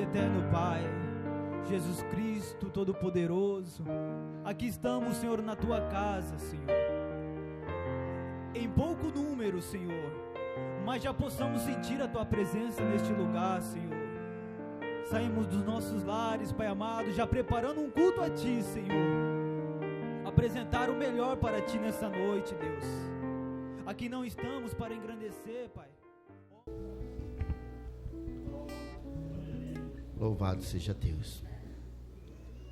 eterno Pai, Jesus Cristo Todo-Poderoso, aqui estamos, Senhor, na Tua casa, Senhor, em pouco número, Senhor, mas já possamos sentir a Tua presença neste lugar, Senhor. Saímos dos nossos lares, Pai amado, já preparando um culto a Ti, Senhor, apresentar o melhor para Ti nessa noite, Deus. Aqui não estamos para engrandecer, Pai. Louvado seja Deus.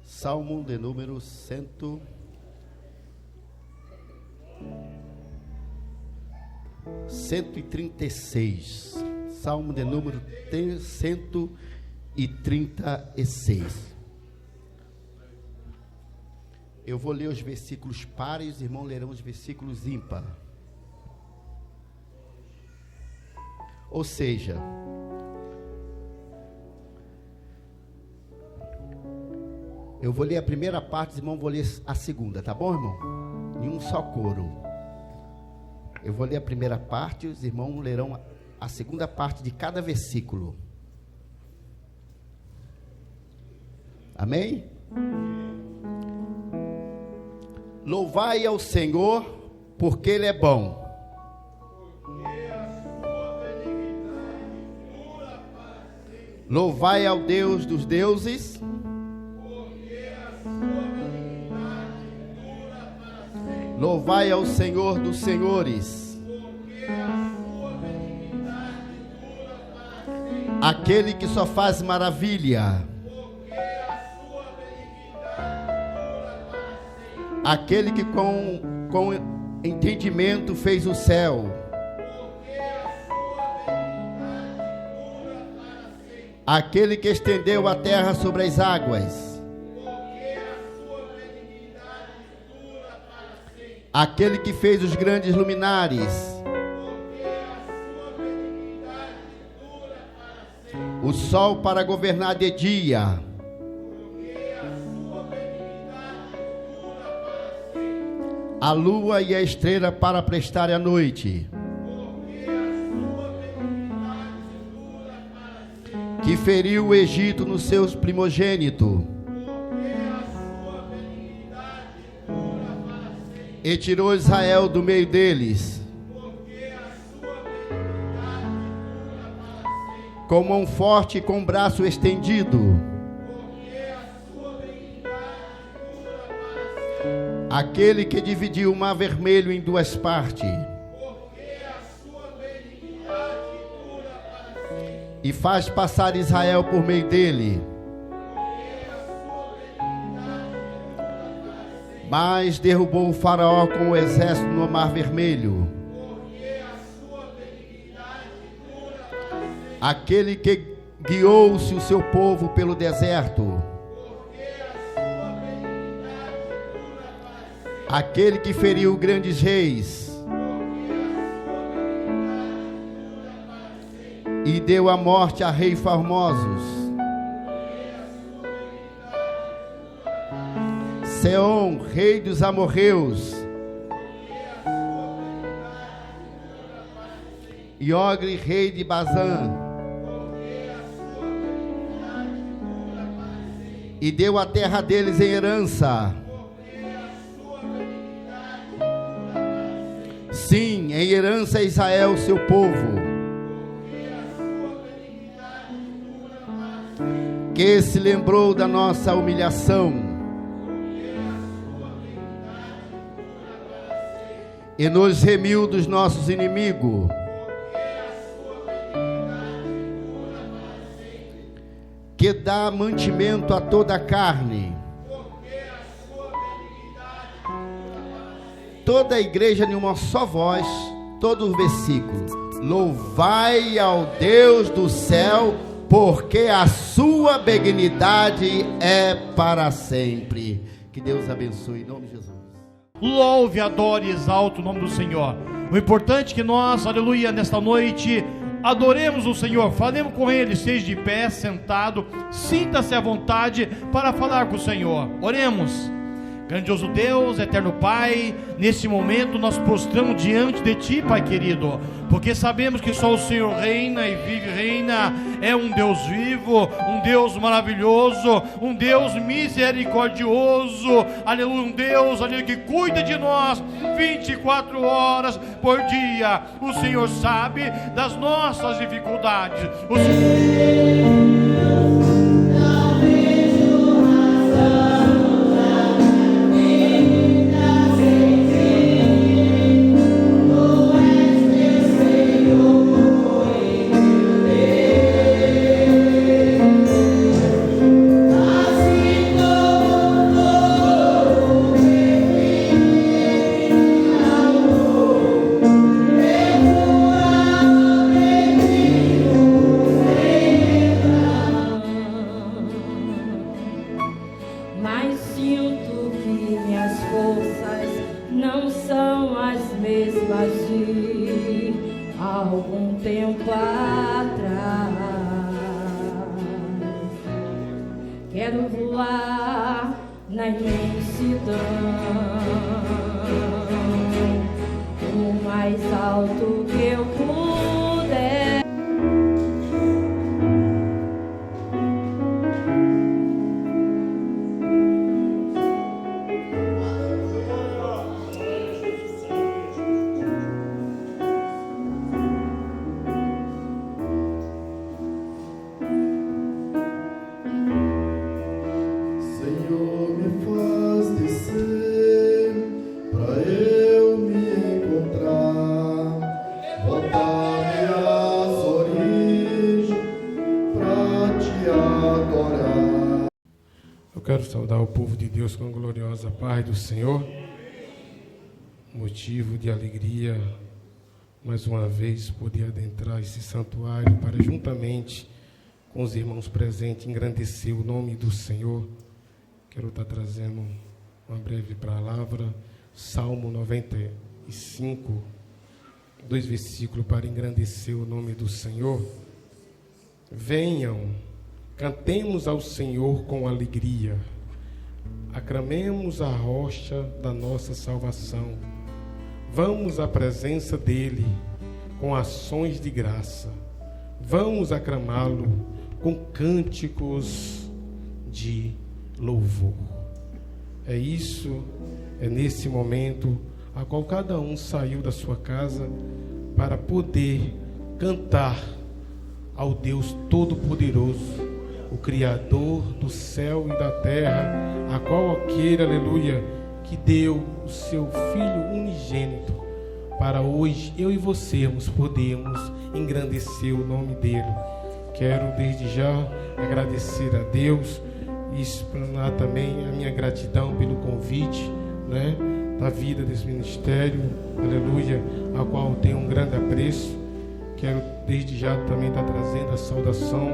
Salmo de número 136. Salmo de número 136. Eu vou ler os versículos pares, os irmãos lerão os versículos ímpares. Ou seja, eu vou ler a primeira parte, os irmãos vão ler a segunda, tá bom, irmão? Em um só coro. Eu vou ler a primeira parte, os irmãos lerão a segunda parte de cada versículo. Amém? Louvai ao Senhor, porque Ele é bom. Louvai ao Deus dos deuses. Louvai ao Senhor dos senhores. Aquele que só faz maravilha. Aquele que com entendimento fez o céu. Aquele que estendeu a terra sobre as águas. Aquele que fez os grandes luminares. O sol para governar de dia. A lua e a estrela para prestar à noite. Que feriu o Egito no seu primogênito. E tirou Israel do meio deles. Com mão forte e com braço estendido. Aquele que dividiu o mar vermelho em duas partes. E faz passar Israel por meio dele. Mas derrubou o faraó com o exército no mar vermelho. Aquele que guiou-se o seu povo pelo deserto. Aquele que feriu grandes reis. E deu a morte a reis famosos. Seom, rei dos amorreus. E Ogre, rei de Bazã. E deu a terra deles em herança. Sim, em herança a Israel, seu povo. Que se lembrou da nossa humilhação e nos remiu dos nossos inimigos. Que dá mantimento a toda a carne. Toda a igreja em uma só voz, todo o versículo. Louvai ao Deus do céu, porque a sua benignidade é para sempre. Que Deus abençoe em nome de Jesus. Louve, adore e exalte o nome do Senhor. O importante é que nós, aleluia, nesta noite adoremos o Senhor, falemos com Ele, seja de pé, sentado, sinta-se à vontade para falar com o Senhor. Oremos. Grandioso Deus, eterno Pai, nesse momento nós prostramos diante de Ti, Pai querido, porque sabemos que só o Senhor reina e vive e reina, é um Deus vivo, um Deus maravilhoso, um Deus misericordioso, aleluia, um Deus, aleluia, que cuida de nós 24 horas por dia. O Senhor sabe das nossas dificuldades. O Senhor... Quero voar na imensidão, o mais alto que eu puder. Quero saudar o povo de Deus com a gloriosa paz do Senhor. Motivo de alegria, mais uma vez, poder adentrar esse santuário para, juntamente com os irmãos presentes, engrandecer o nome do Senhor. Quero estar trazendo uma breve palavra, Salmo 95, 2 versículos para engrandecer o nome do Senhor. Venham, cantemos ao Senhor com alegria, aclamemos a rocha da nossa salvação. Vamos à presença dele com ações de graça, vamos aclamá-lo com cânticos de louvor. É isso, é nesse momento a qual cada um saiu da sua casa para poder cantar ao Deus Todo-Poderoso, o Criador do céu e da terra, a qual aquele, aleluia, que deu o seu Filho unigênito, para hoje eu e você podemos engrandecer o nome dele. Quero desde já agradecer a Deus e explanar também a minha gratidão pelo convite, né, da vida desse ministério, aleluia, a qual eu tenho um grande apreço. Quero desde já também estar trazendo a saudação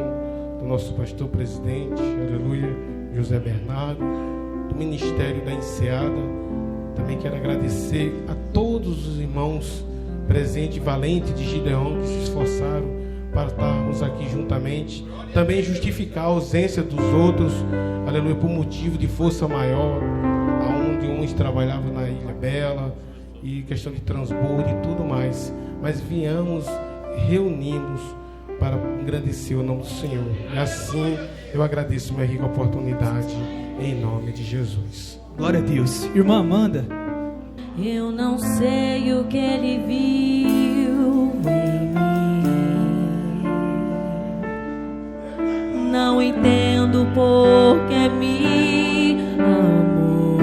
do nosso pastor presidente, aleluia, José Bernardo, do Ministério da Enseada. Também quero agradecer a todos os irmãos presentes, valentes de Gideão, que se esforçaram para estarmos aqui juntamente. Também justificar a ausência dos outros, aleluia, por motivo de força maior, aonde uns trabalhavam na Ilha Bela, e questão de transbordo e tudo mais. Mas viemos, reunimos para engrandecer o nome do Senhor. E assim eu agradeço minha rica oportunidade, em nome de Jesus. Glória a Deus. Irmã Amanda. Eu não sei o que ele viu em mim, não entendo por que me amou.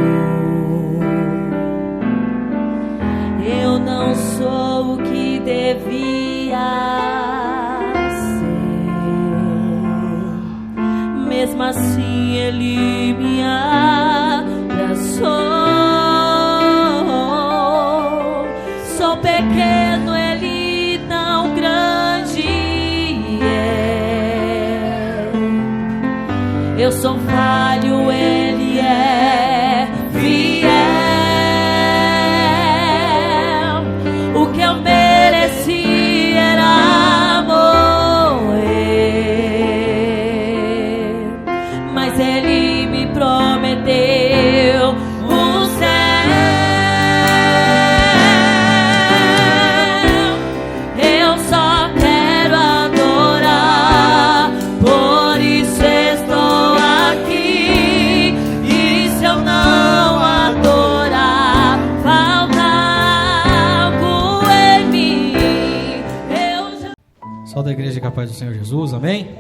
Eu não sou o que devia, mesmo assim ele me abraçou. Sou pequeno, ele tão grande é. Eu sou falho, ele é fiel. O que eu mereci era morrer, mas ele me prometeu paz do Senhor Jesus, amém?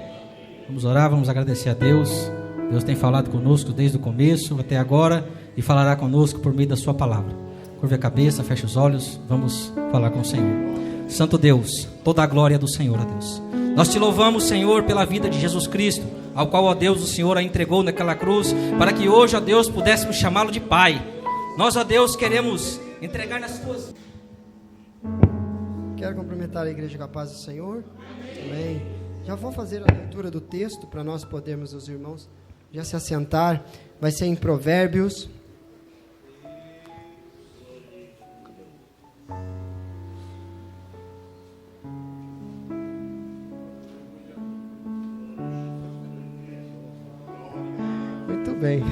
Vamos orar, vamos agradecer a Deus. Deus tem falado conosco desde o começo até agora e falará conosco por meio da sua palavra. Curve a cabeça, feche os olhos, vamos falar com o Senhor. Santo Deus, toda a glória do Senhor, ó Deus. Nós te louvamos, Senhor, pela vida de Jesus Cristo, ao qual, ó Deus, o Senhor a entregou naquela cruz, para que hoje, ó Deus, pudéssemos chamá-lo de Pai. Nós, ó Deus, queremos entregar nas tuas... Quero cumprimentar a igreja com a paz do Senhor. Amém. Já vou fazer a leitura do texto para nós podermos, os irmãos, já se assentar. Vai ser em Provérbios. Muito bem.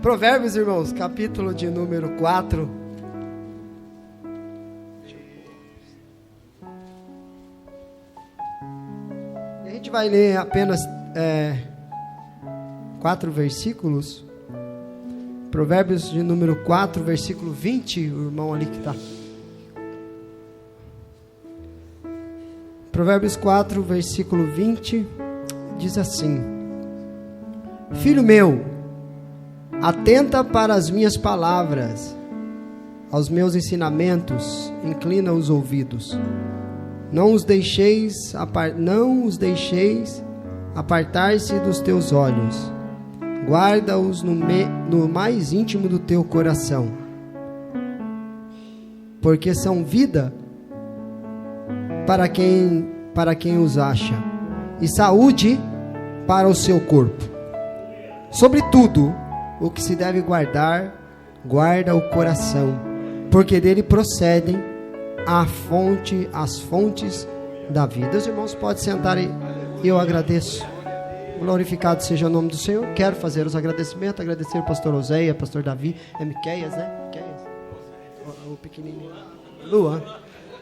Provérbios, irmãos, capítulo de número 4. A gente vai ler apenas 4 versículos. Provérbios de número 4, versículo 20. O irmão ali que está. Provérbios 4, versículo 20. Diz assim: Filho meu, atenta para as minhas palavras, aos meus ensinamentos, inclina os ouvidos. Não os deixeis apartar-se dos teus olhos. Guarda-os no mais íntimo do teu coração, porque são vida para quem os acha, e saúde para o seu corpo. Sobretudo, o que se deve guardar, guarda o coração, porque dele procedem as fontes da vida. Os irmãos podem sentar aí. Eu agradeço. Glorificado seja o nome do Senhor. Quero fazer os agradecimentos. Agradecer ao pastor Oséia, pastor Davi. É Miqueias, né? Miqueias. O pequenininho. Luan.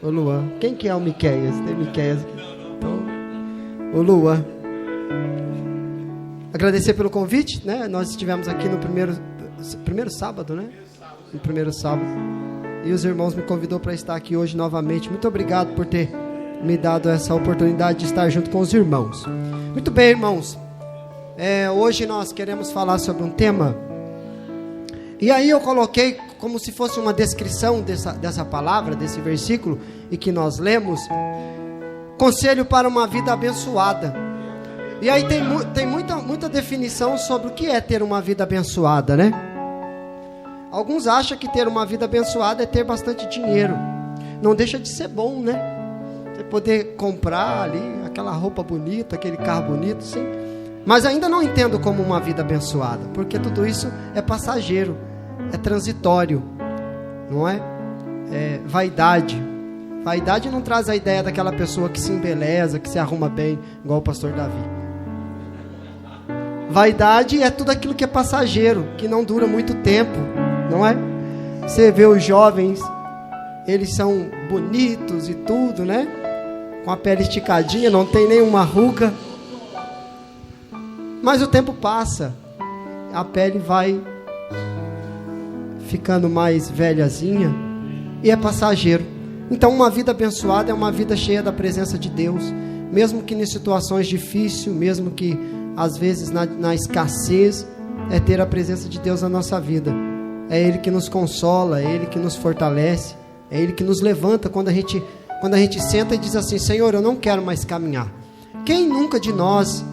O Luan. Quem que é o Miqueias? Tem Miqueias aqui. Então, o Luan. Agradecer pelo convite, né? Nós estivemos aqui no primeiro sábado, né? No primeiro sábado. E os irmãos me convidou para estar aqui hoje novamente. Muito obrigado por ter me dado essa oportunidade de estar junto com os irmãos. Muito bem, irmãos. Hoje nós queremos falar sobre um tema. E aí eu coloquei como se fosse uma descrição dessa palavra, desse versículo, e que nós lemos. Conselho para uma vida abençoada. E aí tem muita definição sobre o que é ter uma vida abençoada, né? Alguns acham que ter uma vida abençoada é ter bastante dinheiro. Não deixa de ser bom, né? Você poder comprar ali aquela roupa bonita, aquele carro bonito, sim. Mas ainda não entendo como uma vida abençoada, porque tudo isso é passageiro, é transitório, não é? É vaidade. Vaidade não traz a ideia daquela pessoa que se embeleza, que se arruma bem, igual o pastor Davi. Vaidade é tudo aquilo que é passageiro, que não dura muito tempo, não é? Você vê os jovens, eles são bonitos e tudo, né? Com a pele esticadinha, não tem nenhuma ruga. Mas o tempo passa, a pele vai ficando mais velhazinha e é passageiro. Então uma vida abençoada é uma vida cheia da presença de Deus, mesmo que em situações difíceis, mesmo que às vezes na escassez, é ter a presença de Deus na nossa vida. É Ele que nos consola, é Ele que nos fortalece, é Ele que nos levanta quando a gente senta e diz assim: Senhor, eu não quero mais caminhar. Quem nunca de nós,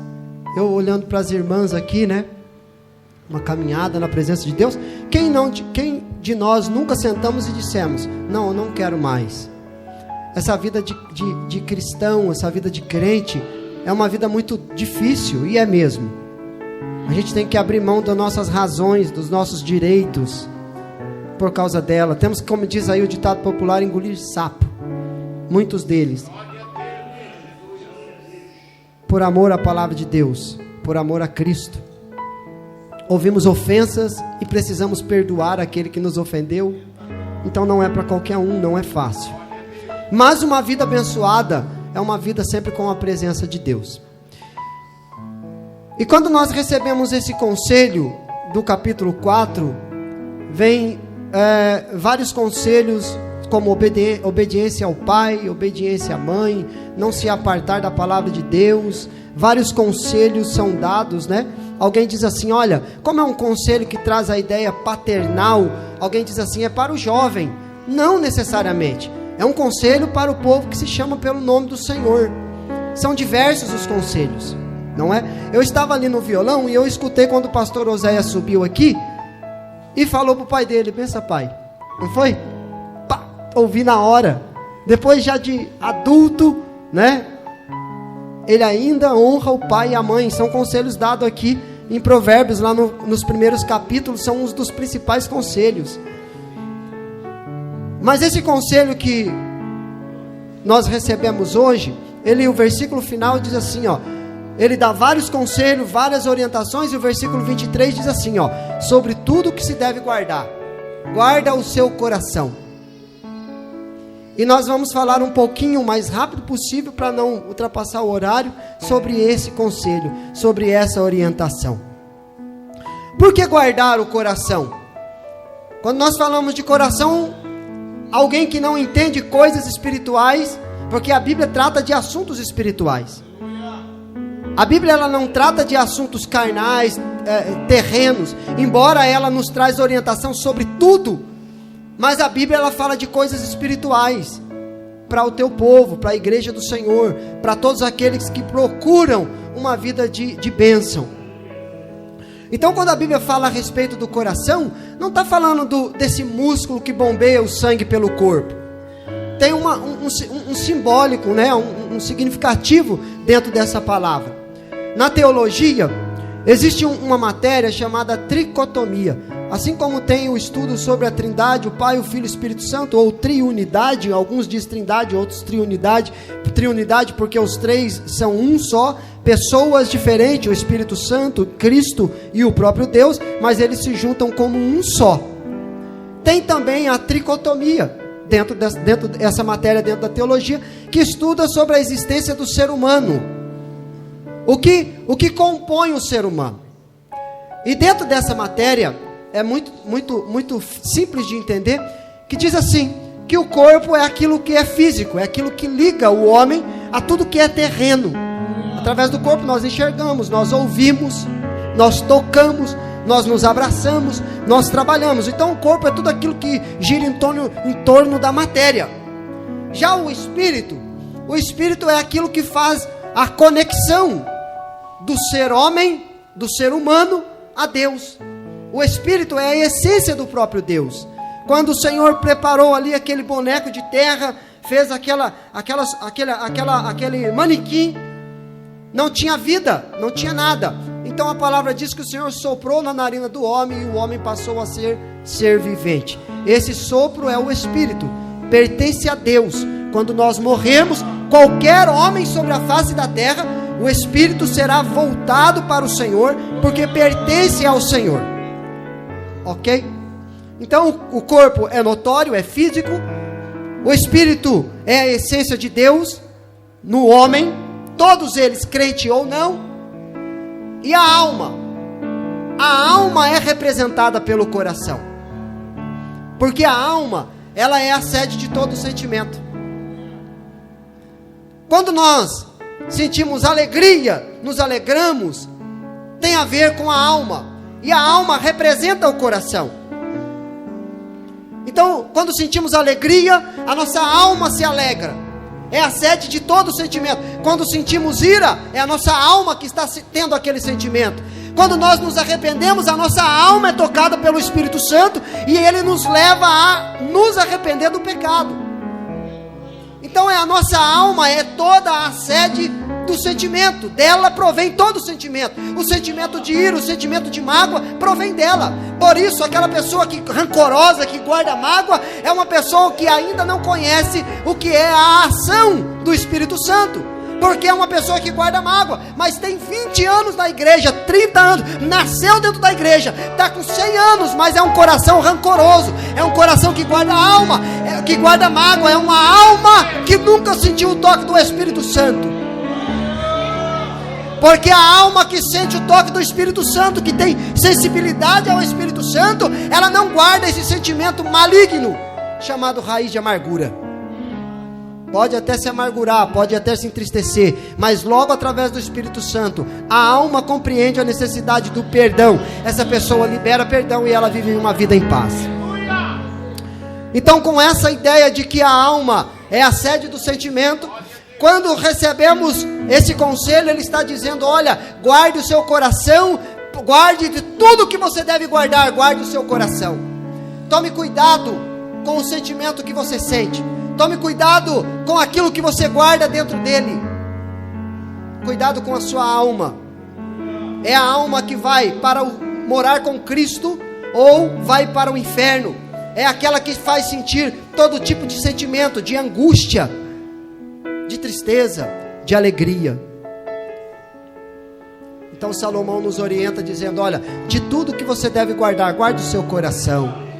eu olhando para as irmãs aqui, né, uma caminhada na presença de Deus, quem de nós nunca sentamos e dissemos: não, eu não quero mais. Essa vida de cristão, essa vida de crente, é uma vida muito difícil, e é mesmo. A gente tem que abrir mão das nossas razões, dos nossos direitos, por causa dela. Temos que, como diz aí o ditado popular, engolir sapo. Muitos deles. Por amor à palavra de Deus, por amor a Cristo. Ouvimos ofensas e precisamos perdoar aquele que nos ofendeu. Então não é para qualquer um, não é fácil. Mas uma vida abençoada é uma vida sempre com a presença de Deus. E quando nós recebemos esse conselho do capítulo 4, vem vários conselhos como obediência ao pai, obediência à mãe, não se apartar da palavra de Deus. Vários conselhos são dados, né? Alguém diz assim, olha, como é um conselho que traz a ideia paternal, alguém diz assim, é para o jovem. Não necessariamente, é um conselho para o povo que se chama pelo nome do Senhor. São diversos os conselhos, não é? Eu estava ali no violão e eu escutei quando o pastor Oséias subiu aqui e falou para o pai dele, pensa pai, não foi? Pá, ouvi na hora, depois já de adulto, né? Ele ainda honra o pai e a mãe. São conselhos dados aqui em Provérbios, lá nos primeiros capítulos, são uns dos principais conselhos. Mas esse conselho que nós recebemos hoje, o versículo final diz assim, ó, ele dá vários conselhos, várias orientações, e o versículo 23 diz assim, ó, sobre tudo que se deve guardar, guarda o seu coração. E nós vamos falar um pouquinho mais rápido possível, para não ultrapassar o horário, sobre esse conselho, sobre essa orientação. Por que guardar o coração? Quando nós falamos de coração, alguém que não entende coisas espirituais, porque a Bíblia trata de assuntos espirituais. A Bíblia ela não trata de assuntos carnais, terrenos, embora ela nos traz orientação sobre tudo. Mas a Bíblia ela fala de coisas espirituais para o teu povo, para a igreja do Senhor, para todos aqueles que procuram uma vida de bênção. Então, quando a Bíblia fala a respeito do coração, não está falando desse músculo que bombeia o sangue pelo corpo. Tem um simbólico, né? um significativo dentro dessa palavra. Na teologia, existe uma matéria chamada tricotomia. Assim como tem o estudo sobre a Trindade, o Pai, o Filho e o Espírito Santo, ou triunidade, alguns dizem Trindade, outros triunidade, porque os três são um só, pessoas diferentes, o Espírito Santo, Cristo e o próprio Deus, mas eles se juntam como um só. Tem também a tricotomia, dentro dessa matéria, dentro da teologia, que estuda sobre a existência do ser humano, o que compõe o ser humano. E dentro dessa matéria, é muito simples de entender, que diz assim, que o corpo é aquilo que é físico, é aquilo que liga o homem a tudo que é terreno. Através do corpo nós enxergamos, nós ouvimos, nós tocamos, nós nos abraçamos, nós trabalhamos. Então o corpo é tudo aquilo que gira em torno da matéria. Já o espírito é aquilo que faz a conexão do ser homem, do ser humano a Deus. O Espírito é a essência do próprio Deus. Quando o Senhor preparou ali aquele boneco de terra, fez aquele manequim, não tinha vida, não tinha nada. Então a palavra diz que o Senhor soprou na narina do homem e o homem passou a ser vivente. Esse sopro é o Espírito, pertence a Deus. Quando nós morrermos, qualquer homem sobre a face da terra, o Espírito será voltado para o Senhor, porque pertence ao Senhor. Ok? Então o corpo é notório, é físico. O Espírito é a essência de Deus no homem, todos eles, crente ou não. E a alma é representada pelo coração, porque a alma, ela é a sede de todo sentimento. Quando nós sentimos alegria, nos alegramos, tem a ver com a alma. E a alma representa o coração. Então, quando sentimos alegria, a nossa alma se alegra. É a sede de todo sentimento. Quando sentimos ira, é a nossa alma que está tendo aquele sentimento. Quando nós nos arrependemos, a nossa alma é tocada pelo Espírito Santo e ele nos leva a nos arrepender do pecado. Então a nossa alma é toda a sede do sentimento, dela provém todo o sentimento de ira, o sentimento de mágoa provém dela. Por isso aquela pessoa rancorosa, que guarda mágoa, é uma pessoa que ainda não conhece o que é a ação do Espírito Santo, porque é uma pessoa que guarda mágoa, mas tem 20 anos na igreja, 30 anos, nasceu dentro da igreja, está com 100 anos, mas é um coração rancoroso, é um coração que guarda alma, que guarda mágoa, é uma alma que nunca sentiu o toque do Espírito Santo. Porque a alma que sente o toque do Espírito Santo, que tem sensibilidade ao Espírito Santo, ela não guarda esse sentimento maligno, chamado raiz de amargura. Pode até se amargurar, pode até se entristecer, mas logo através do Espírito Santo, a alma compreende a necessidade do perdão. Essa pessoa libera perdão e ela vive uma vida em paz. Então, com essa ideia de que a alma é a sede do sentimento, quando recebemos esse conselho, ele está dizendo: olha, guarde o seu coração, guarde de tudo que você deve guardar, guarde o seu coração. Tome cuidado com o sentimento que você sente. Tome cuidado com aquilo que você guarda dentro dele. Cuidado com a sua alma. É a alma que vai para morar com Cristo ou vai para o inferno. É aquela que faz sentir todo tipo de sentimento, de angústia, de tristeza, de alegria. Então Salomão nos orienta dizendo: olha, de tudo que você deve guardar, guarde o seu coração.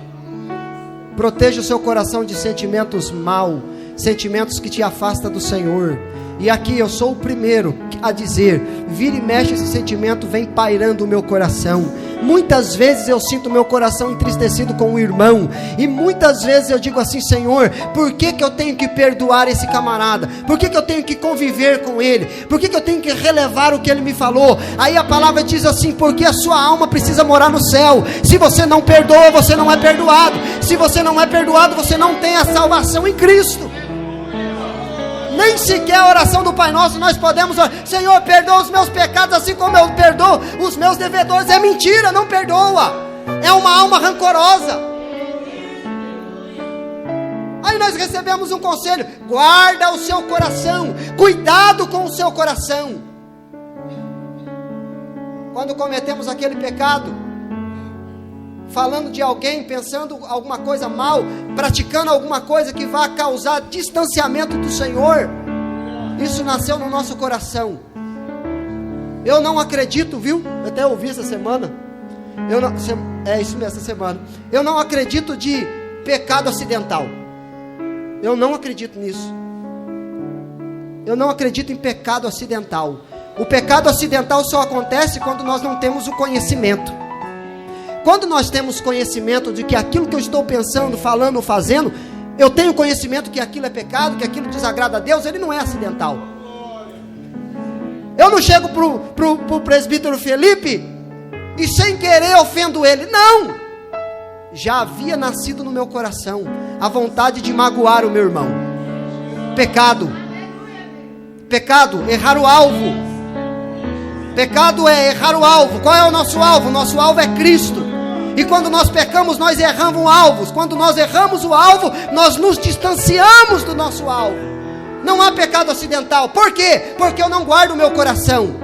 Proteja o seu coração de sentimentos maus, sentimentos que te afastam do Senhor. E aqui eu sou o primeiro a dizer: vira e mexe, esse sentimento vem pairando o meu coração. Muitas vezes eu sinto meu coração entristecido com o irmão, e muitas vezes eu digo assim: Senhor, por que eu tenho que perdoar esse camarada? Por que eu tenho que conviver com ele? Por que eu tenho que relevar o que ele me falou? Aí a palavra diz assim: porque a sua alma precisa morar no céu. Se você não perdoa, você não é perdoado. Se você não é perdoado, você não tem a salvação em Cristo. Nem sequer a oração do Pai Nosso nós podemos orar: Senhor, perdoa os meus pecados assim como eu perdoo os meus devedores. É mentira, não perdoa. É uma alma rancorosa. Aí nós recebemos um conselho: guarda o seu coração, cuidado com o seu coração. Quando cometemos aquele pecado, falando de alguém, pensando alguma coisa mal, praticando alguma coisa que vai causar distanciamento do Senhor, isso nasceu no nosso coração. Eu não acredito, viu? Eu até ouvi essa semana. Isso mesmo, essa semana. Eu não acredito de pecado acidental. Eu não acredito nisso. Eu não acredito em pecado acidental. O pecado acidental só acontece quando nós não temos o conhecimento. Quando nós temos conhecimento de que aquilo que eu estou pensando, falando ou fazendo, eu tenho conhecimento que aquilo é pecado, que aquilo desagrada a Deus, ele não é acidental. Eu não chego pro presbítero Felipe e sem querer ofendo ele. Não! Já havia nascido no meu coração a vontade de magoar o meu irmão. Pecado. Pecado, errar o alvo. Pecado é errar o alvo. Qual é o nosso alvo? O nosso alvo é Cristo. E quando nós pecamos, nós erramos alvos. Quando nós erramos o alvo, nós nos distanciamos do nosso alvo. Não há pecado acidental. Por quê? Porque eu não guardo o meu coração.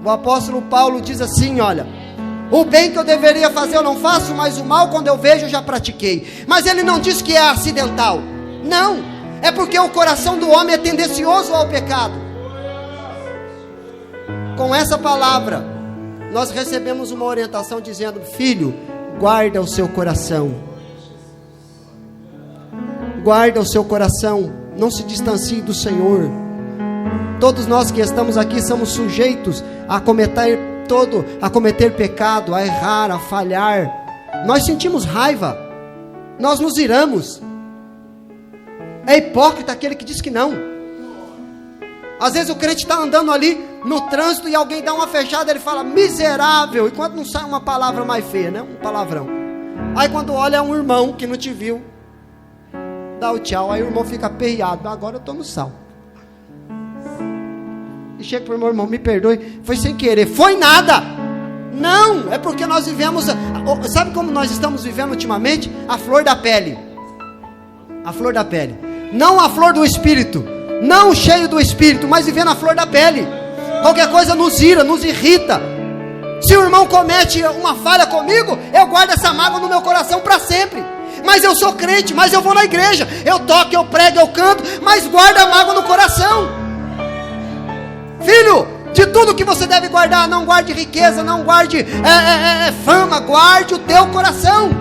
O apóstolo Paulo diz assim: olha, o bem que eu deveria fazer eu não faço, mas o mal quando eu vejo eu já pratiquei. Mas ele não diz que é acidental. Não, é porque o coração do homem é tendencioso ao pecado. Com essa palavra nós recebemos uma orientação dizendo: filho, guarda o seu coração. Guarda o seu coração, não se distancie do Senhor. Todos nós que estamos aqui somos sujeitos a cometer pecado, a errar, a falhar. Nós sentimos raiva, nós nos iramos. É hipócrita aquele que diz que não. Às vezes o crente está andando ali no trânsito e alguém dá uma fechada, ele fala: miserável, enquanto não sai uma palavra mais feia, né? Um palavrão. Aí quando olha, é um irmão que não te viu, dá o tchau, aí o irmão fica aperreado: agora eu estou no sal. E chega para o irmão: me perdoe, foi sem querer. Foi nada. Não, é porque nós vivemos, sabe como nós estamos vivendo ultimamente? A flor da pele. A flor da pele. Não a flor do Espírito, não cheio do Espírito, mas vivendo a flor da pele. Qualquer coisa nos ira, nos irrita. Se o irmão comete uma falha comigo, eu guardo essa mágoa no meu coração para sempre. Mas eu sou crente, mas eu vou na igreja, eu toco, eu prego, eu canto, mas guarda a mágoa no coração. Filho, de tudo que você deve guardar, não guarde riqueza, não guarde fama, guarde o teu coração.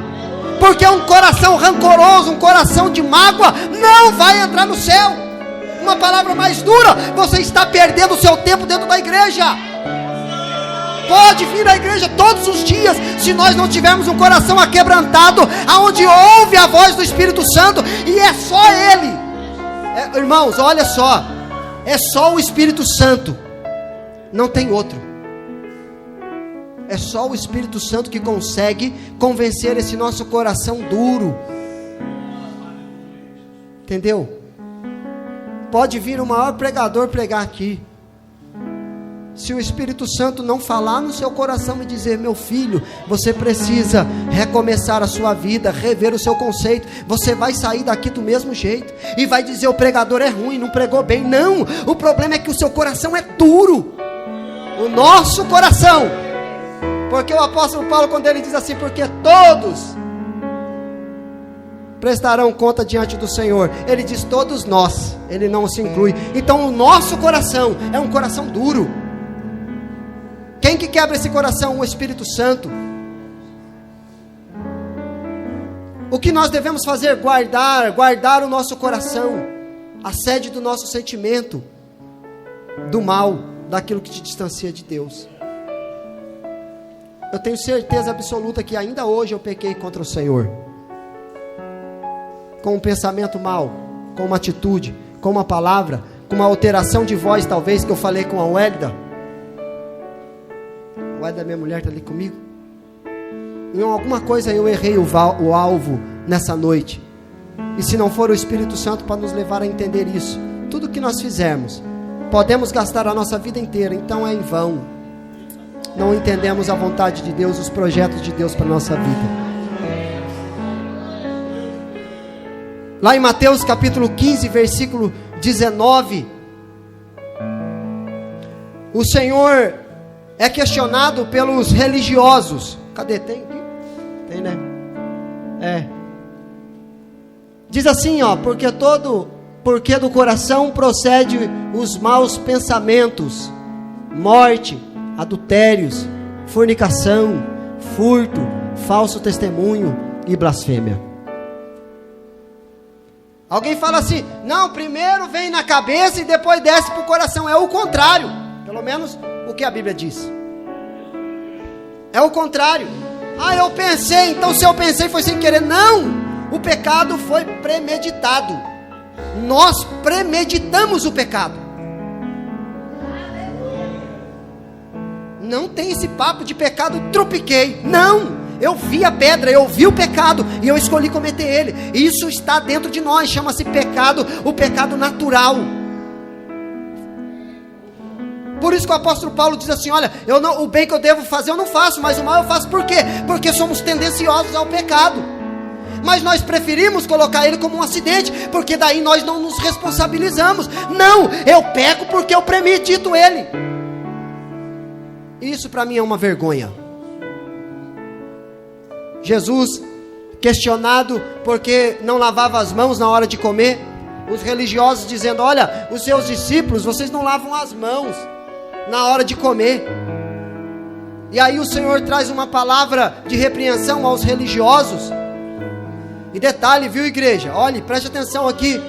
Porque um coração rancoroso, um coração de mágoa, não vai entrar no céu. Uma palavra mais dura: você está perdendo o seu tempo dentro da igreja. pode vir à igreja todos os dias se nós não tivermos um coração aquebrantado, aonde ouve a voz do Espírito Santo, e é só Ele. Irmãos, olha só, é só o Espírito Santo, não tem outro. É só o Espírito Santo que consegue convencer esse nosso coração duro. Entendeu? Pode vir o maior pregador pregar aqui. Se o Espírito Santo não falar no seu coração e dizer: meu filho, você precisa recomeçar a sua vida, rever o seu conceito, você vai sair daqui do mesmo jeito. E vai dizer: o pregador é ruim, não pregou bem. Não, o problema é que o seu coração é duro. O nosso coração. Porque o apóstolo Paulo, quando ele diz assim: porque todos prestarão conta diante do Senhor, ele diz todos nós, ele não se inclui. Então o nosso coração é um coração duro. Quem que quebra esse coração? O Espírito Santo. O que nós devemos fazer? Guardar o nosso coração, a sede do nosso sentimento, do mal, daquilo que te distancia de Deus. Eu tenho certeza absoluta que ainda hoje eu pequei contra o Senhor, com um pensamento mau, com uma atitude, com uma palavra, com uma alteração de voz, talvez, que eu falei com a Wélida. A Wélida, minha mulher, está ali comigo. Em alguma coisa eu errei o alvo nessa noite. E se não for o Espírito Santo para nos levar a entender isso, tudo que nós fizermos, podemos gastar a nossa vida inteira, então é em vão. Não entendemos a vontade de Deus, os projetos de Deus para a nossa vida. Lá em Mateus capítulo 15, versículo 19, o Senhor é questionado pelos religiosos. Cadê? Tem aqui? Tem, né? Diz assim, ó: porque do coração procede os maus pensamentos, morte, adultérios, fornicação, furto, falso testemunho e blasfêmia. Alguém fala assim: não, primeiro vem na cabeça e depois desce para o coração. É o contrário, pelo menos o que a Bíblia diz. É o contrário. Ah, eu pensei, então se eu pensei foi sem querer. Não, o pecado foi premeditado. Nós premeditamos o pecado. Não tem esse papo de pecado, tropiquei. Não, eu vi a pedra, eu vi o pecado e eu escolhi cometer ele. Isso está dentro de nós, chama-se pecado, o pecado natural. Por isso que o apóstolo Paulo diz assim: olha, o bem que eu devo fazer eu não faço, mas o mal eu faço. Por quê? Porque somos tendenciosos ao pecado. Mas nós preferimos colocar ele como um acidente, porque daí nós não nos responsabilizamos. Não, eu peco porque eu premedito ele. Isso para mim é uma vergonha. Jesus, questionado porque não lavava as mãos na hora de comer, os religiosos dizendo: olha, os seus discípulos, vocês não lavam as mãos na hora de comer. E aí o Senhor traz uma palavra de repreensão aos religiosos. E detalhe, viu, igreja? Olhe, preste atenção aqui.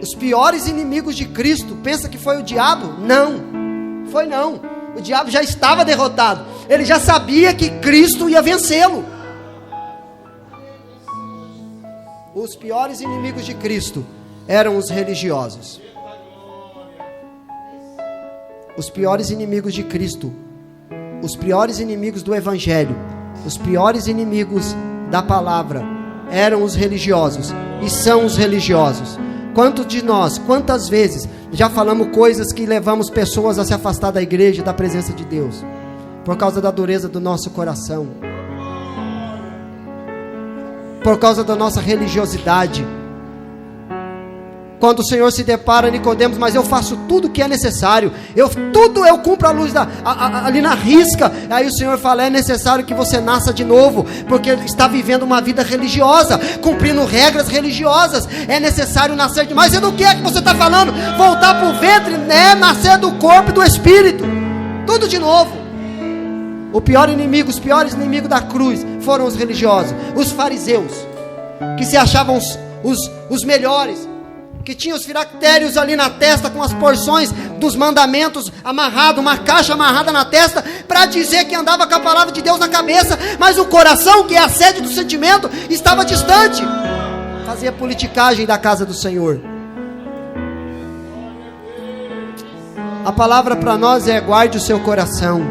Os piores inimigos de Cristo, pensa que foi o diabo? Não, foi não. O diabo já estava derrotado. Ele já sabia que Cristo ia vencê-lo. Os piores inimigos de Cristo eram os religiosos. Os piores inimigos de Cristo, os piores inimigos do Evangelho, os piores inimigos da palavra eram os religiosos e são os religiosos. Quantos de nós, quantas vezes já falamos coisas que levamos pessoas a se afastar da igreja e da presença de Deus, por causa da dureza do nosso coração, por causa da nossa religiosidade. Quando o Senhor se depara, Nicodemos: mas eu faço tudo o que é necessário, tudo eu cumpro a luz ali na risca. Aí o Senhor fala: é necessário que você nasça de novo, porque está vivendo uma vida religiosa, cumprindo regras religiosas. É necessário nascer de... Mas do que é que você está falando? Voltar para o ventre, né? Nascer do corpo e do espírito, tudo de novo. O pior inimigo, os piores inimigos da cruz foram os religiosos, os fariseus, que se achavam os melhores, que tinham os filactérios ali na testa com as porções dos mandamentos amarrado, uma caixa amarrada na testa, para dizer que andava com a palavra de Deus na cabeça, mas o coração, que é a sede do sentimento, estava distante. Fazia politicagem da casa do Senhor. A palavra para nós é: guarde o seu coração.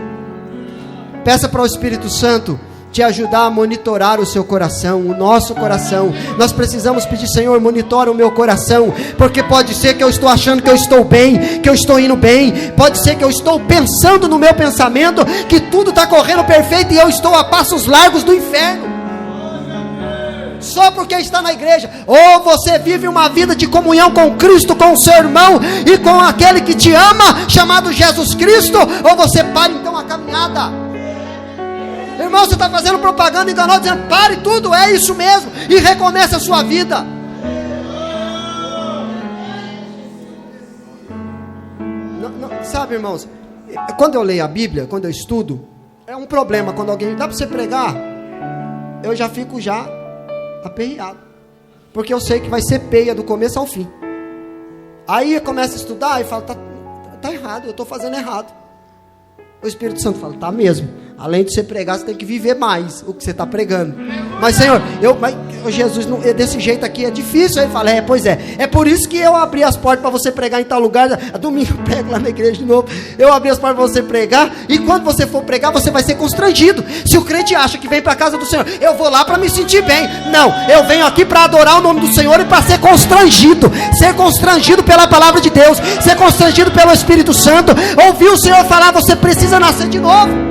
Peça para o Espírito Santo te ajudar a monitorar o seu coração, o nosso coração. Nós precisamos pedir: Senhor, monitora o meu coração, porque pode ser que eu estou achando que eu estou bem, que eu estou indo bem, pode ser que eu estou pensando no meu pensamento que tudo está correndo perfeito e eu estou a passos largos do inferno, só porque está na igreja. Ou você vive uma vida de comunhão com Cristo, com o seu irmão e com aquele que te ama, chamado Jesus Cristo, ou você para então a caminhada. Irmão, você está fazendo propaganda enganosa, dizendo: pare tudo, é isso mesmo, e recomece a sua vida. Sabe, irmãos, quando eu leio a Bíblia, quando eu estudo, é um problema quando alguém dá para você pregar, eu já fico aperreado, porque eu sei que vai ser peia do começo ao fim. Aí eu começo a estudar e falo: tá errado, eu estou fazendo errado. O Espírito Santo fala: tá mesmo. Além de você pregar, você tem que viver mais o que você está pregando. Mas, Senhor, Jesus, não, desse jeito aqui é difícil. Aí ele fala: pois é. É por isso que eu abri as portas para você pregar em tal lugar. Domingo eu prego lá na igreja de novo. Eu abri as portas para você pregar. E quando você for pregar, você vai ser constrangido. Se o crente acha que vem para a casa do Senhor, eu vou lá para me sentir bem. Não, eu venho aqui para adorar o nome do Senhor e para ser constrangido. Ser constrangido pela palavra de Deus. Ser constrangido pelo Espírito Santo. Ouvir o Senhor falar: você precisa nascer de novo.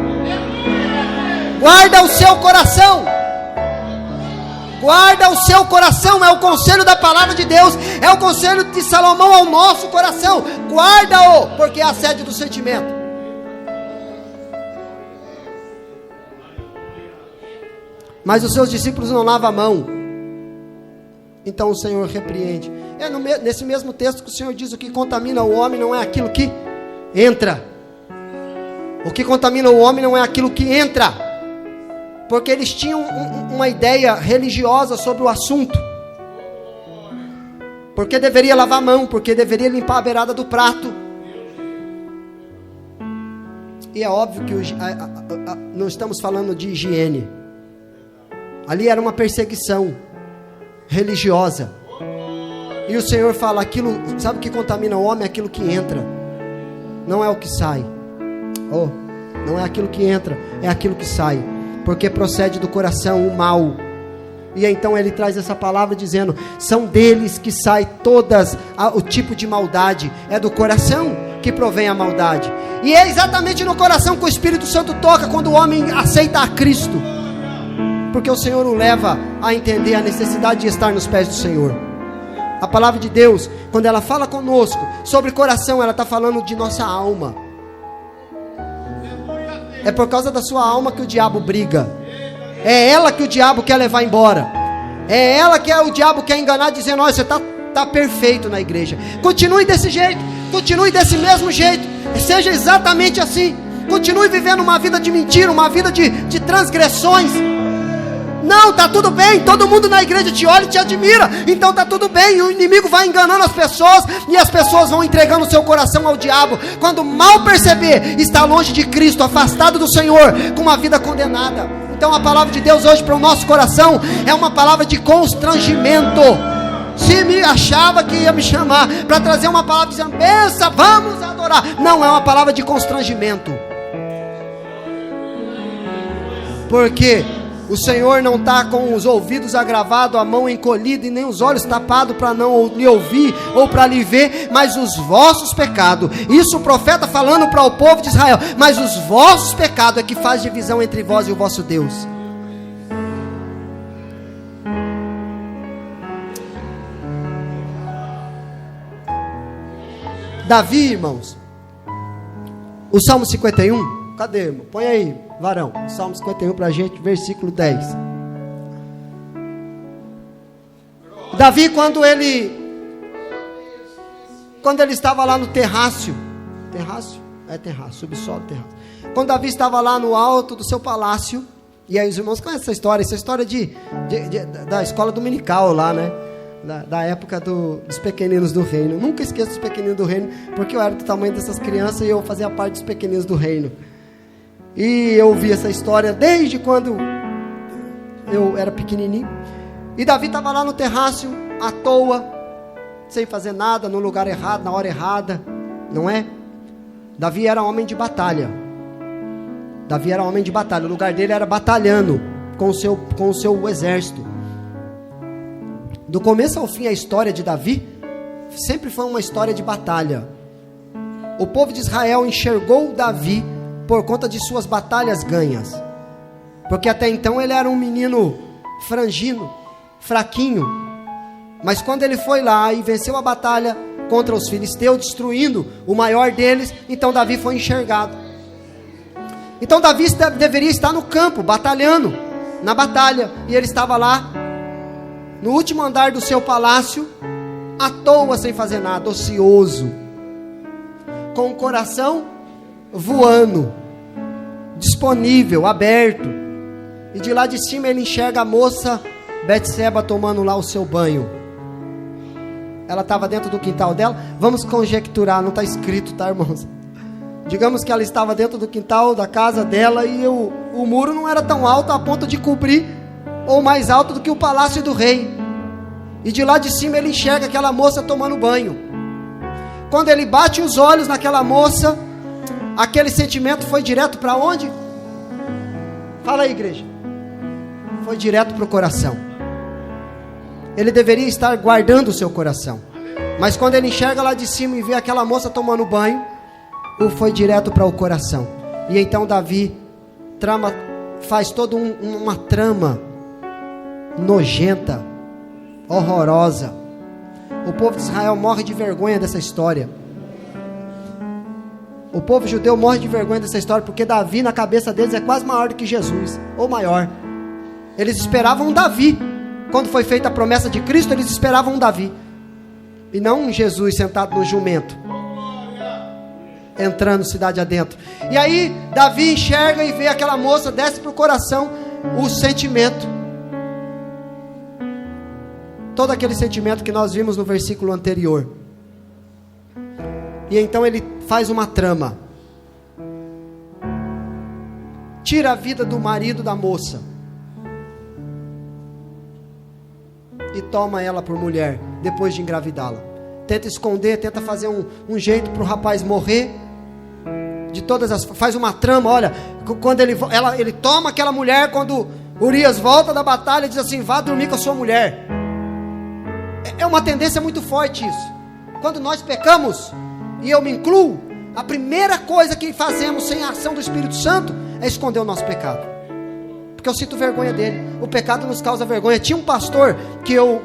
Guarda o seu coração. Guarda o seu coração. É o conselho da palavra de Deus. É o conselho de Salomão ao nosso coração. Guarda-o, porque é a sede do sentimento. Mas os seus discípulos não lavam a mão. Então o Senhor repreende. É nesse mesmo texto que o Senhor diz: o que contamina o homem não é aquilo que entra. O que contamina o homem não é aquilo que entra. Porque eles tinham uma ideia religiosa sobre o assunto. Porque deveria lavar a mão, porque deveria limpar a beirada do prato. E é óbvio que não estamos falando de higiene. Ali era uma perseguição religiosa. E o Senhor fala: aquilo, sabe o que contamina o homem? É aquilo que entra, não é o que sai. Não é aquilo que entra, é aquilo que sai. Porque procede do coração o mal. E então ele traz essa palavra dizendo: são deles que sai o tipo de maldade. É do coração que provém a maldade. E é exatamente no coração que o Espírito Santo toca quando o homem aceita a Cristo. Porque o Senhor o leva a entender a necessidade de estar nos pés do Senhor. A palavra de Deus, quando ela fala conosco sobre coração, ela está falando de nossa alma. É por causa da sua alma que o diabo briga. É ela que o diabo quer levar embora. É ela que o diabo quer enganar, dizendo: olha, você está perfeito na igreja. Continue desse jeito. Continue desse mesmo jeito. Seja exatamente assim. Continue vivendo uma vida de mentira, uma vida de transgressões. Não, está tudo bem. Todo mundo na igreja te olha e te admira. Então está tudo bem. E o inimigo vai enganando as pessoas. E as pessoas vão entregando o seu coração ao diabo. Quando mal perceber, está longe de Cristo, afastado do Senhor, com uma vida condenada. Então a palavra de Deus hoje para o nosso coração é uma palavra de constrangimento. Se me achava que ia me chamar para trazer uma palavra dizendo: pensa, vamos adorar. Não, é uma palavra de constrangimento. Porque o Senhor não está com os ouvidos agravados, a mão encolhida e nem os olhos tapados para não lhe ouvir ou para lhe ver, mas os vossos pecados. Isso o profeta falando para o povo de Israel. Mas os vossos pecados é que faz divisão entre vós e o vosso Deus. Davi, irmãos, o Salmo 51, cadê, irmão? Põe aí, varão, Salmo 51 para a gente, versículo 10. Davi, quando ele estava lá no terrácio, subsolo, terrácio. Quando Davi estava lá no alto do seu palácio, e aí os irmãos conhecem essa história da escola dominical lá, né? Da época dos pequeninos do reino. Nunca esqueço dos pequeninos do reino, porque eu era do tamanho dessas crianças e eu fazia parte dos pequeninos do reino. E eu ouvi essa história desde quando eu era pequenininho. E Davi estava lá no terraço, à toa, sem fazer nada, no lugar errado, na hora errada, não é? Davi era homem de batalha. Davi era homem de batalha. O lugar dele era batalhando com o seu exército. Do começo ao fim, a história de Davi sempre foi uma história de batalha. O povo de Israel enxergou Davi por conta de suas batalhas ganhas, porque até então ele era um menino frangino, fraquinho, mas quando ele foi lá e venceu a batalha contra os filisteus, destruindo o maior deles, então Davi foi enxergado. Então Davi deveria estar no campo, batalhando, na batalha, e ele estava lá, no último andar do seu palácio, à toa, sem fazer nada, ocioso, com o coração voando, disponível, aberto, e de lá de cima ele enxerga a moça Betseba tomando lá o seu banho. Ela estava dentro do quintal dela. Vamos conjecturar, não está escrito, tá, irmãos? Digamos que ela estava dentro do quintal da casa dela e o muro não era tão alto a ponto de cobrir, ou mais alto do que o palácio do rei. E de lá de cima ele enxerga aquela moça tomando banho. Quando ele bate os olhos naquela moça, aquele sentimento foi direto para onde? Fala aí, igreja. Foi direto para o coração. Ele deveria estar guardando o seu coração, mas quando ele enxerga lá de cima e vê aquela moça tomando banho, foi direto para o coração. E então Davi faz toda uma trama nojenta, horrorosa. O povo de Israel morre de vergonha dessa história. O povo judeu morre de vergonha dessa história, porque Davi na cabeça deles é quase maior do que Jesus, ou maior. Eles esperavam um Davi. Quando foi feita a promessa de Cristo, eles esperavam um Davi, e não um Jesus sentado no jumento, entrando cidade adentro. E aí Davi enxerga e vê aquela moça, desce para o coração o sentimento, todo aquele sentimento que nós vimos no versículo anterior. E então ele faz uma trama, tira a vida do marido da moça e toma ela por mulher, depois de engravidá-la. Tenta esconder, tenta fazer um jeito para o rapaz morrer, faz uma trama. Olha, quando ele toma aquela mulher, quando Urias volta da batalha, diz assim: vá dormir com a sua mulher. É uma tendência muito forte isso. Quando nós pecamos, e eu me incluo, a primeira coisa que fazemos sem a ação do Espírito Santo é esconder o nosso pecado, porque eu sinto vergonha dele. O pecado nos causa vergonha. Tinha um pastor que eu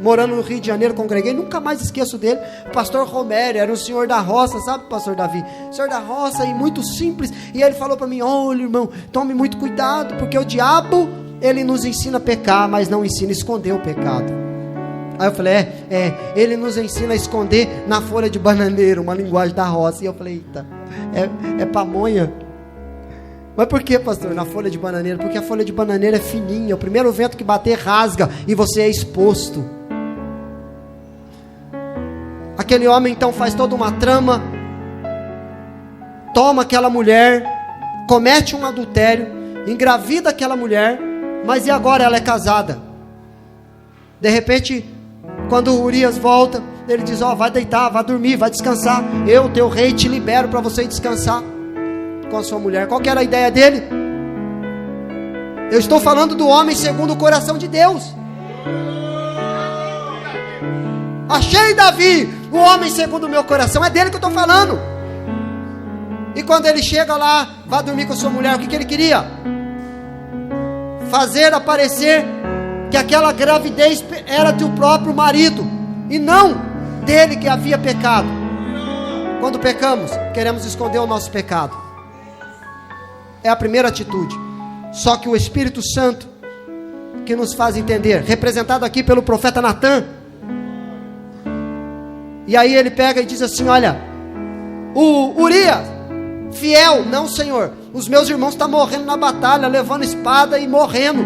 morando no Rio de Janeiro, congreguei, nunca mais esqueço dele, o pastor Romério, era um senhor da roça, sabe, pastor Davi? Senhor da roça, e muito simples, e ele falou para mim: olha, irmão, tome muito cuidado, porque o diabo, ele nos ensina a pecar, mas não ensina a esconder o pecado. Aí eu falei, ele nos ensina a esconder na folha de bananeiro, uma linguagem da roça. E eu falei, eita, é pamonha. Mas por que, pastor, na folha de bananeiro? Porque a folha de bananeiro é fininha, o primeiro vento que bater rasga e você é exposto. Aquele homem então faz toda uma trama, toma aquela mulher, comete um adultério, engravida aquela mulher, mas e agora ela é casada? De repente, quando Urias volta, ele diz: vai deitar, vai dormir, vai descansar, eu, teu rei, te libero para você ir descansar com a sua mulher. Qual que era a ideia dele? Eu estou falando do homem segundo o coração de Deus. Achei Davi, o homem segundo o meu coração. É dele que eu estou falando. E quando ele chega lá, vai dormir com a sua mulher, o que ele queria? Fazer aparecer que aquela gravidez era do próprio marido, e não dele que havia pecado. Quando pecamos, queremos esconder o nosso pecado. É a primeira atitude. Só que o Espírito Santo que nos faz entender, representado aqui pelo profeta Natan. E aí ele pega e diz assim: olha, o Urias, fiel, não, Senhor, os meus irmãos estão morrendo na batalha, levando espada e morrendo.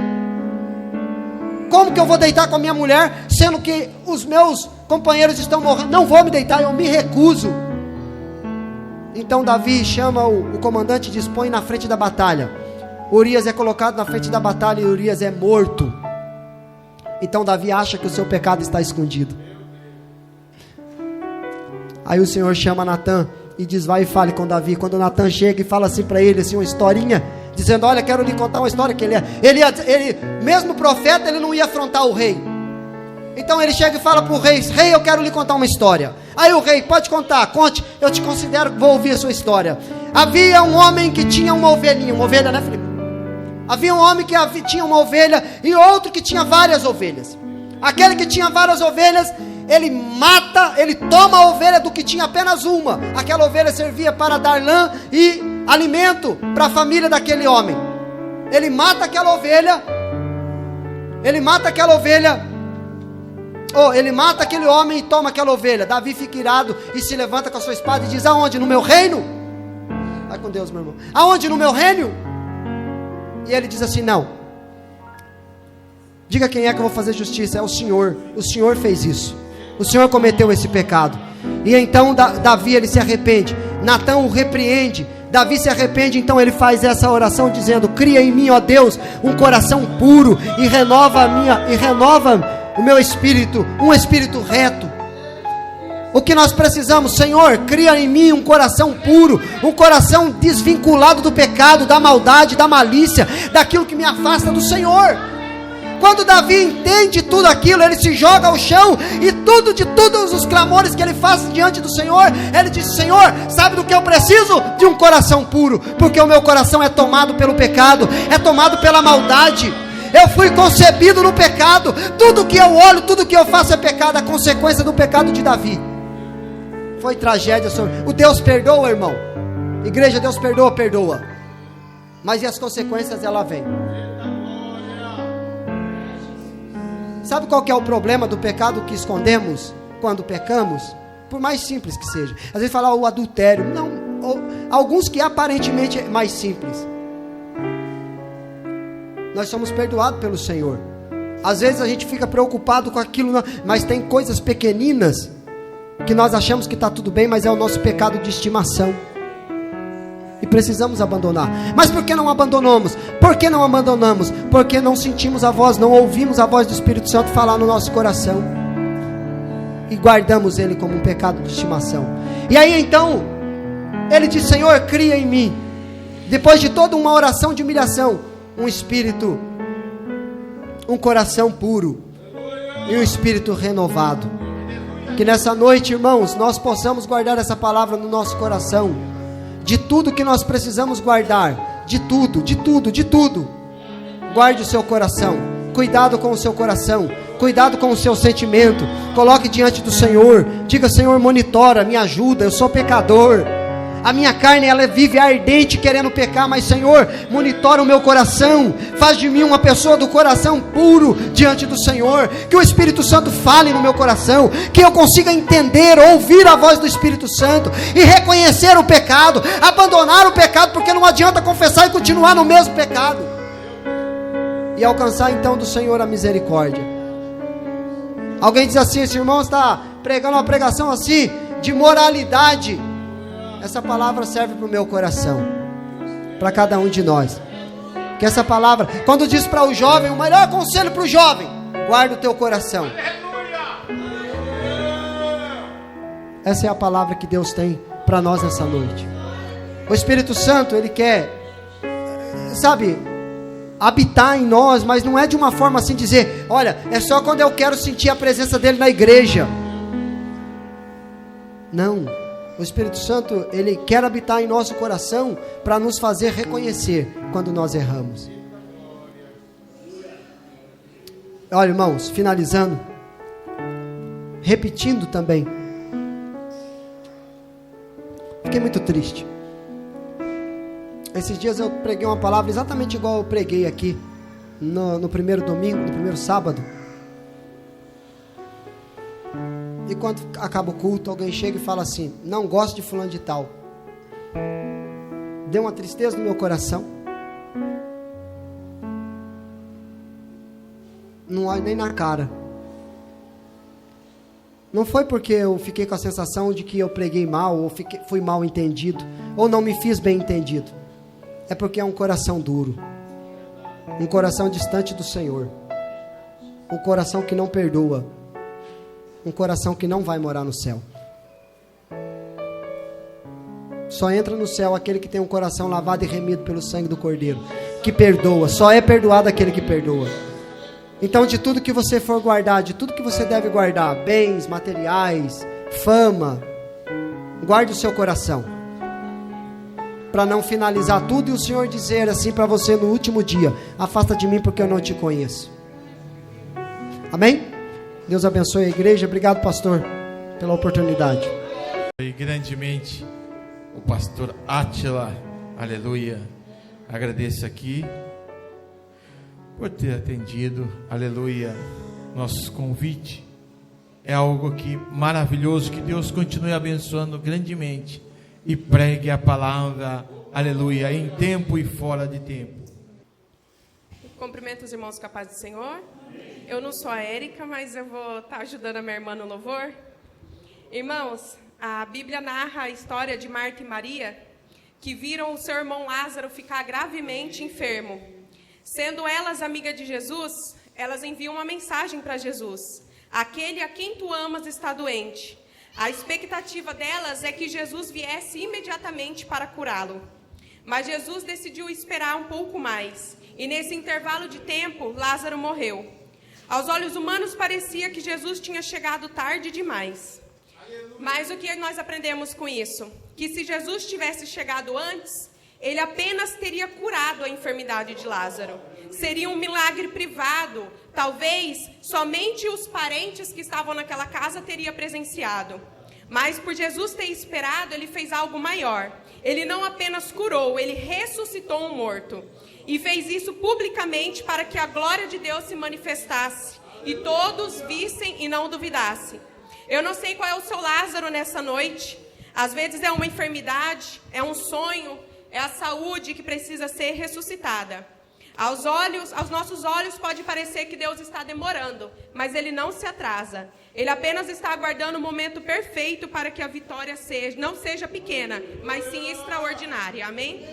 Como que eu vou deitar com a minha mulher, sendo que os meus companheiros estão morrendo? Não vou me deitar, eu me recuso. Então Davi chama o comandante e diz: põe na frente da batalha. Urias é colocado na frente da batalha e Urias é morto. Então Davi acha que o seu pecado está escondido. Aí o Senhor chama Natã e diz: vai e fale com Davi. Quando Natã chega e fala assim para ele, assim, uma historinha, dizendo: olha, quero lhe contar uma história. Que ele mesmo profeta, ele não ia afrontar o rei. Então ele chega e fala para o rei: rei, eu quero lhe contar uma história. Aí o rei: pode contar, conte, eu te considero que vou ouvir a sua história. Havia um homem que tinha uma ovelhinha, uma ovelha, né, Felipe? Havia um homem que tinha uma ovelha e outro que tinha várias ovelhas. Aquele que tinha várias ovelhas, ele toma a ovelha do que tinha apenas uma. Aquela ovelha servia para dar lã e alimento para a família daquele homem. Ele mata aquela ovelha, ele mata aquele homem e toma aquela ovelha. Davi fica irado e se levanta com a sua espada e diz: aonde? No meu reino? Vai com Deus, meu irmão. Aonde? No meu reino? E ele diz assim: não, diga quem é que eu vou fazer justiça. É o Senhor fez isso, o Senhor cometeu esse pecado. E então Davi, ele se arrepende. Natã o repreende, Davi se arrepende. Então ele faz essa oração dizendo: cria em mim, ó Deus, um coração puro e renova o meu espírito, um espírito reto. O que nós precisamos: Senhor, cria em mim um coração puro, um coração desvinculado do pecado, da maldade, da malícia, daquilo que me afasta do Senhor. Quando Davi entende tudo aquilo, ele se joga ao chão e de todos os clamores que ele faz diante do Senhor, ele diz: Senhor, sabe do que eu preciso? De um coração puro, porque o meu coração é tomado pelo pecado, é tomado pela maldade. Eu fui concebido no pecado, tudo que eu olho, tudo que eu faço é pecado. A consequência do pecado de Davi foi tragédia sobre... O Deus perdoa, irmão. Igreja, Deus perdoa. Mas e as consequências, ela vem. Sabe qual que é o problema do pecado que escondemos quando pecamos? Por mais simples que seja. Às vezes fala o adultério. Não, alguns que aparentemente é mais simples. Nós somos perdoados pelo Senhor. Às vezes a gente fica preocupado com aquilo, mas tem coisas pequeninas que nós achamos que está tudo bem, mas é o nosso pecado de estimação. E precisamos abandonar. Mas por que não abandonamos? Por que não abandonamos? Porque não sentimos a voz, não ouvimos a voz do Espírito Santo falar no nosso coração. E guardamos ele como um pecado de estimação. E aí então, ele diz: Senhor, cria em mim, depois de toda uma oração de humilhação, um espírito, um coração puro e um espírito renovado. Que nessa noite, irmãos, nós possamos guardar essa palavra no nosso coração. De tudo que nós precisamos guardar, de tudo. Guarde o seu coração. Cuidado com o seu coração. Cuidado com o seu sentimento. Coloque diante do Senhor. Diga: Senhor, monitora, me ajuda, eu sou pecador. A minha carne, ela vive ardente querendo pecar, mas Senhor, monitora o meu coração, faz de mim uma pessoa do coração puro diante do Senhor, que o Espírito Santo fale no meu coração, que eu consiga entender, ouvir a voz do Espírito Santo e reconhecer o pecado, abandonar o pecado, porque não adianta confessar e continuar no mesmo pecado, e alcançar então do Senhor a misericórdia. Alguém diz assim: esse irmão está pregando uma pregação assim, de moralidade. Essa palavra serve para o meu coração, para cada um de nós. Que essa palavra, quando diz para o jovem, o melhor conselho para o jovem: guarda o teu coração. Essa é a palavra que Deus tem para nós nessa noite. O Espírito Santo, ele quer, habitar em nós, mas não é de uma forma assim, dizer: olha, é só quando eu quero sentir a presença dele na igreja. Não. O Espírito Santo, ele quer habitar em nosso coração para nos fazer reconhecer quando nós erramos. Olha, irmãos, finalizando, repetindo também. Fiquei muito triste. Esses dias eu preguei uma palavra exatamente igual eu preguei aqui no primeiro domingo, no primeiro sábado. E quando acaba o culto, alguém chega e fala assim: não gosto de fulano de tal. Deu uma tristeza no meu coração. Não olhe nem na cara. Não foi porque eu fiquei com a sensação de que eu preguei mal, ou fui mal entendido, ou não me fiz bem entendido. É porque é um coração duro, um coração distante do Senhor, um coração que não perdoa, um coração que não vai morar no céu. Só entra no céu aquele que tem um coração lavado e remido pelo sangue do Cordeiro, que perdoa. Só é perdoado aquele que perdoa. Então, de tudo que você for guardar, de tudo que você deve guardar, bens, materiais, fama, guarde o seu coração, para não finalizar tudo e o Senhor dizer assim para você no último dia: afasta de mim porque eu não te conheço. Amém? Deus abençoe a igreja. Obrigado, pastor, pela oportunidade. E grandemente o pastor Átila, aleluia, agradeço aqui por ter atendido, aleluia, nosso convite. É algo aqui maravilhoso, que Deus continue abençoando grandemente e pregue a palavra, aleluia, em tempo e fora de tempo. Cumprimento os irmãos com a paz do Senhor. Eu não sou a Érica, mas eu vou estar ajudando a minha irmã no louvor. Irmãos, a Bíblia narra a história de Marta e Maria, que viram o seu irmão Lázaro ficar gravemente enfermo. Sendo elas amigas de Jesus, elas enviam uma mensagem para Jesus: aquele a quem tu amas está doente. A expectativa delas é que Jesus viesse imediatamente para curá-lo. Mas Jesus decidiu esperar um pouco mais, e nesse intervalo de tempo, Lázaro morreu. Aos olhos humanos parecia que Jesus tinha chegado tarde demais. Mas o que nós aprendemos com isso? Que se Jesus tivesse chegado antes, ele apenas teria curado a enfermidade de Lázaro. Seria um milagre privado. Talvez somente os parentes que estavam naquela casa teriam presenciado. Mas por Jesus ter esperado, ele fez algo maior. Ele não apenas curou, ele ressuscitou um morto. E fez isso publicamente para que a glória de Deus se manifestasse e todos vissem e não duvidassem. Eu não sei qual é o seu Lázaro nessa noite. Às vezes é uma enfermidade, é um sonho, é a saúde que precisa ser ressuscitada. Aos nossos olhos pode parecer que Deus está demorando, mas Ele não se atrasa. Ele apenas está aguardando o momento perfeito para que a vitória não seja pequena, mas sim extraordinária. Amém?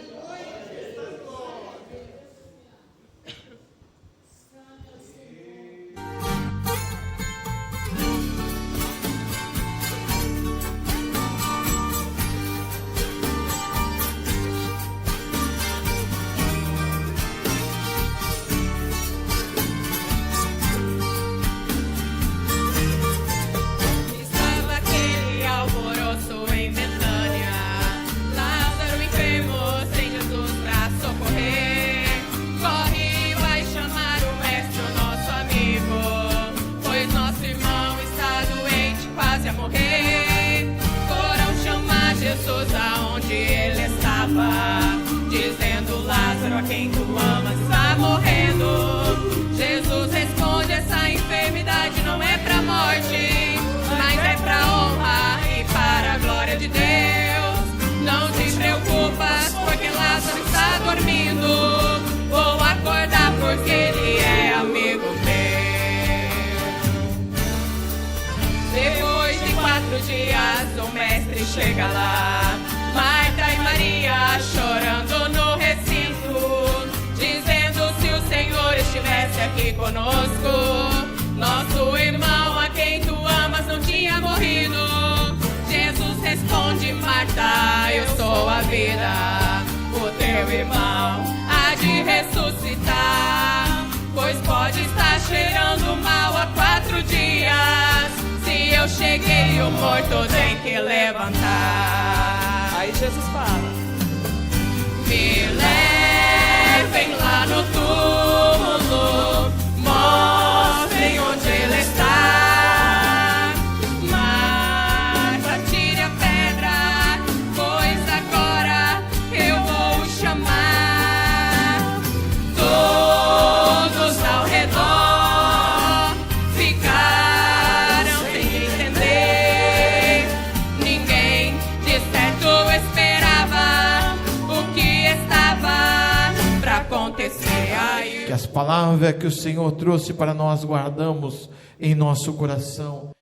Dizendo: Lázaro, a quem tu amas, está morrendo. Jesus responde: essa enfermidade não é para morte, mas é para honra e para a glória de Deus. Não te preocupas, porque Lázaro está dormindo. Vou acordar porque ele é amigo meu. Depois de 4 dias o mestre chega lá, Marta e Maria chorando no recinto, dizendo: se o Senhor estivesse aqui conosco, nosso irmão a quem tu amas não tinha morrido. Jesus responde: Marta, eu sou a vida, o teu irmão há de ressuscitar, pois pode estar cheirando mal há 4 dias, se eu cheguei o morto tem que levantar. Aí Jesus fala: me levem lá no túmulo, mostrem onde ele está. Marta, tire a pedra, pois agora eu vou chamar. Todos ao redor ficaram sem entender, ninguém disse as palavras que o Senhor trouxe para nós guardamos em nosso coração.